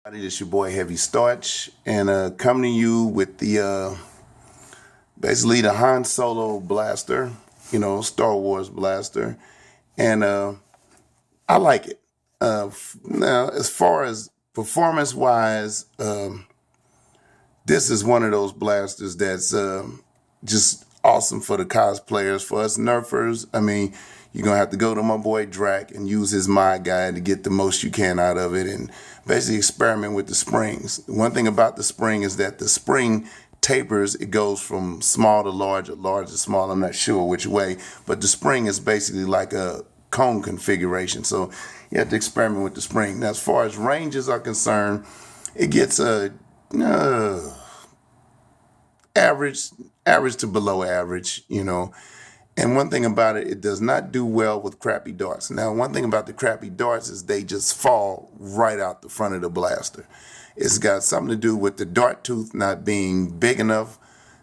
It's your boy Heavy Starch, and coming to you with the basically the Han Solo blaster, Star Wars blaster, and I like it. Now, as far as performance wise, this is one of those blasters that's just awesome for the cosplayers. For us nerfers, I mean, you're going to have to go to my boy Drac and use his mod guide to get the most you can out of it and basically experiment with the springs. One thing about the spring is that the spring tapers. It goes from small to large or large to small. I'm not sure which way, but the spring is basically like a cone configuration. So you have to experiment with the spring. Now, as far as ranges are concerned, it gets a average to below average. And one thing about it, it does not do well with crappy darts. Now, one thing about the crappy darts is they just fall right out the front of the blaster. It's got something to do with the dart tooth not being big enough,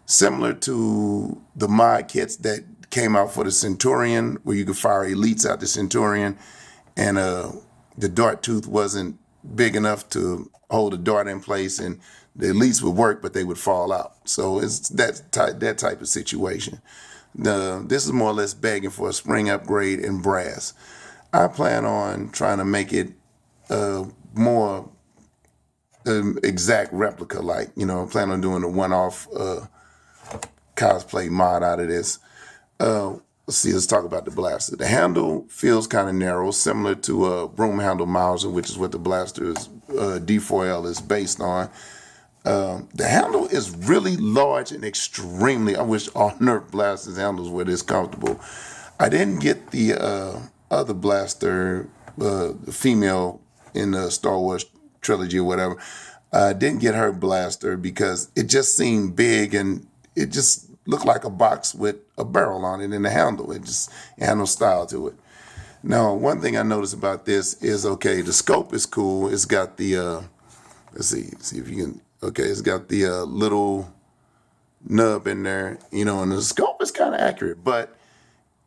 similar to the mod kits that came out for the Centurion, where you could fire elites out the Centurion, and the dart tooth wasn't big enough to hold the dart in place, and the elites would work, but they would fall out. So it's that type of situation. This is more or less begging for a spring upgrade in brass. I plan on trying to make it more exact replica, like, I plan on doing a one-off cosplay mod out of this. Let's talk about the blaster. The handle feels kind of narrow, similar to a broom handle Mauser, which is what the blaster's D4L is based on. The handle is really large and extremely, I wish all Nerf blasters handles were this comfortable. I didn't get the other blaster, the female in the Star Wars trilogy or whatever. I didn't get her blaster because it just seemed big and it just looked like a box with a barrel on it and a handle. It had no style to it. Now, one thing I noticed about this is, okay, the scope is cool. It's got the, let's see if you can, okay, it's got the little nub in there, and the scope is kind of accurate, but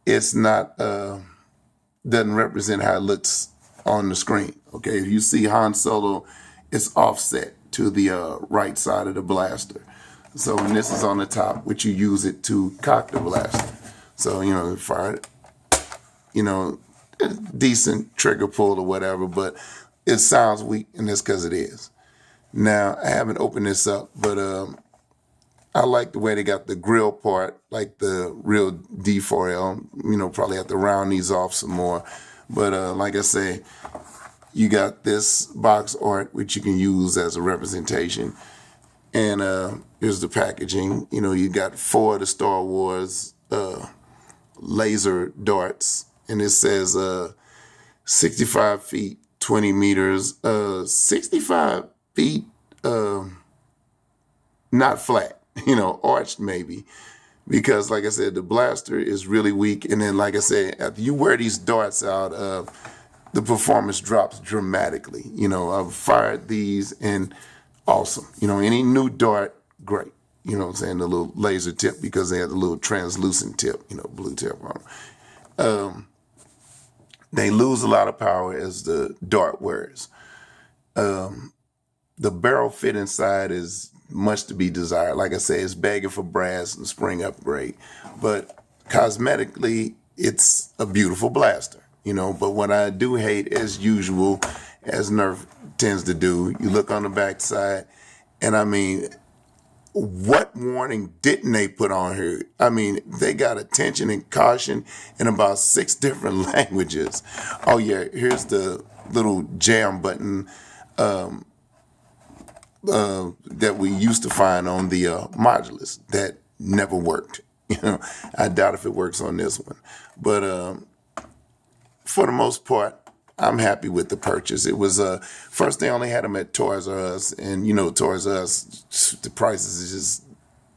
it's not, doesn't represent how it looks on the screen. Okay, if you see Han Solo, it's offset to the right side of the blaster. So when this is on the top, which you use it to cock the blaster. So, fire it, decent trigger pull or whatever, but it sounds weak, and that's because it is. Now, I haven't opened this up, but I like the way they got the grill part, like the real D4L. Probably have to round these off some more. But like I say, you got this box art, which you can use as a representation. And here's the packaging. You got 4 of the Star Wars laser darts. And it says 65 feet, 20 meters, 65 feet, not flat, arched maybe. Because, like I said, the blaster is really weak. And then, like I said, after you wear these darts out, the performance drops dramatically. I've fired these and awesome. Any new dart, great. What I'm saying? The little laser tip, because they have the little translucent tip, blue tip on them. They lose a lot of power as the dart wears. The barrel fit inside is much to be desired. Like I say, it's begging for brass and spring upgrade. But cosmetically, it's a beautiful blaster. But what I do hate, as usual, as Nerf tends to do, you look on the back side, and I mean, what warning didn't they put on here? I mean, they got attention and caution in about 6 different languages. Oh yeah, here's the little jam button that we used to find on the modulus that never worked. I doubt if it works on this one. But for the most part, I'm happy with the purchase. It was first they only had them at Toys R Us, and Toys R Us, the prices is just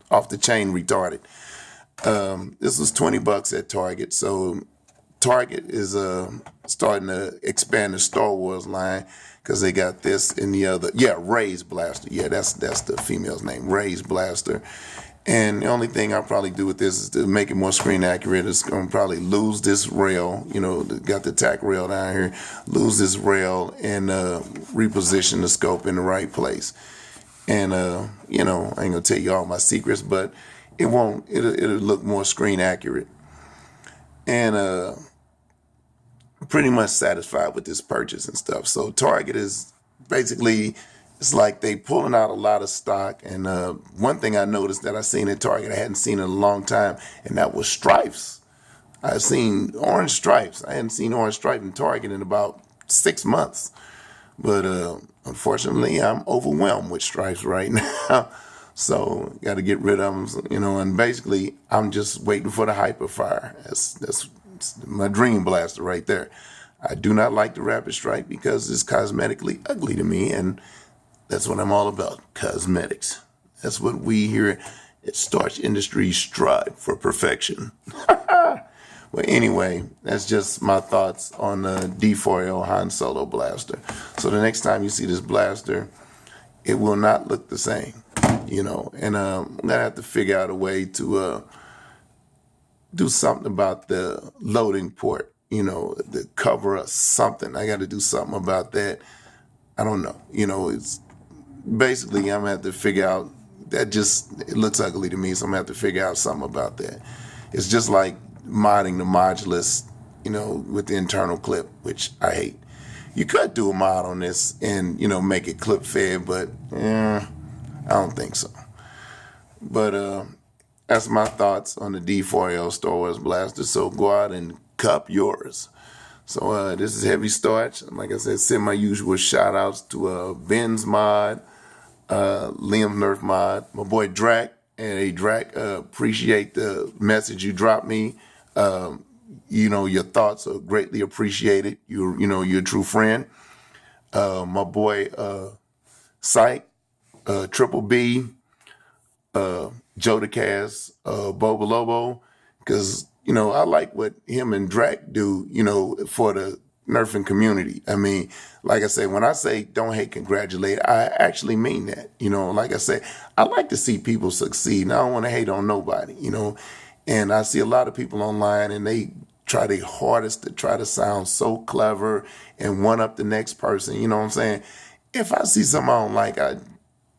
off the chain retarded. This was $20 at Target, so Target is starting to expand the Star Wars line because they got this and the other. Yeah, Ray's blaster. Yeah, that's the female's name, Ray's blaster. And the only thing I'll probably do with this is to make it more screen accurate. It's going to probably lose this rail, got the tack rail down here, lose this rail and reposition the scope in the right place. And, I ain't going to tell you all my secrets, but it'll look more screen accurate. And pretty much satisfied with this purchase and stuff. So Target is basically, it's like they pulling out a lot of stock. And one thing I noticed that I seen at Target I hadn't seen in a long time, and that was stripes. I've seen orange stripes. I hadn't seen orange stripes in Target in about 6 months. But unfortunately, I'm overwhelmed with stripes right now. So got to get rid of them, and basically I'm just waiting for the Hyperfire. That's my dream blaster right there. I do not like the Rapid Strike because it's cosmetically ugly to me, and that's what I'm all about, cosmetics. That's what we here at Starch Industries strive for, perfection. Well, anyway, that's just my thoughts on the D4L Han Solo blaster. So the next time you see this blaster, it will not look the same, and I'm going to have to figure out a way to do something about the loading port, the cover or something. I got to do something about that. I don't know. It's basically I'm going to have to figure out that it looks ugly to me, so I'm going to have to figure out something about that. It's just like modding the modulus, with the internal clip, which I hate. You could do a mod on this and, make it clip fed, but I don't think so. But that's my thoughts on the D4L Star Wars blaster. So go out and cup yours. So this is Heavy Starch. Like I said, send my usual shout outs to Ben's Mod, Liam's Nerf Mod, my boy Drac. And hey, Drac, appreciate the message you dropped me. Your thoughts are greatly appreciated. You're a true friend. My boy Psych, Triple B, Jodacast, Boba Lobo, because I like what him and Drac do, for the nerfing community. I mean, like I say, when I say don't hate, congratulate, I actually mean that. Like I say, I like to see people succeed, and I don't want to hate on nobody, And I see a lot of people online, and they try their hardest to try to sound so clever and one up the next person. You know what I'm saying? If I see something I don't like, I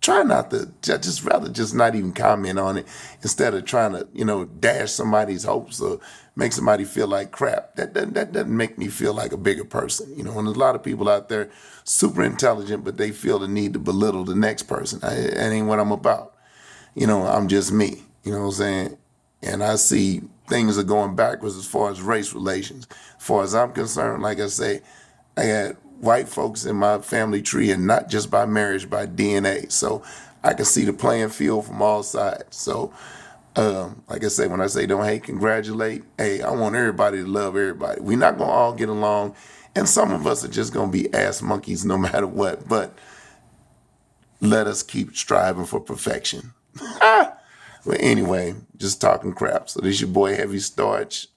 try not to, just rather just not even comment on it instead of trying to, dash somebody's hopes or make somebody feel like crap. That doesn't make me feel like a bigger person. And there's a lot of people out there super intelligent, but they feel the need to belittle the next person. That ain't what I'm about. I'm just me. You know what I'm saying? And I see things are going backwards as far as race relations. As far as I'm concerned, like I say, I had white folks in my family tree, and not just by marriage, by DNA. So I can see the playing field from all sides. So, like I say, when I say don't hate, congratulate, hey, I want everybody to love everybody. We're not going to all get along, and some of us are just going to be ass monkeys no matter what. But let us keep striving for perfection. Well, anyway, just talking crap. So this is your boy Heavy Starch.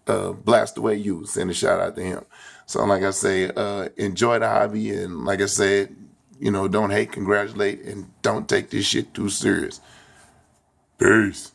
Blast Away You. Send a shout out to him. So like I say, enjoy the hobby. And like I said, don't hate, congratulate, and don't take this shit too serious. Peace.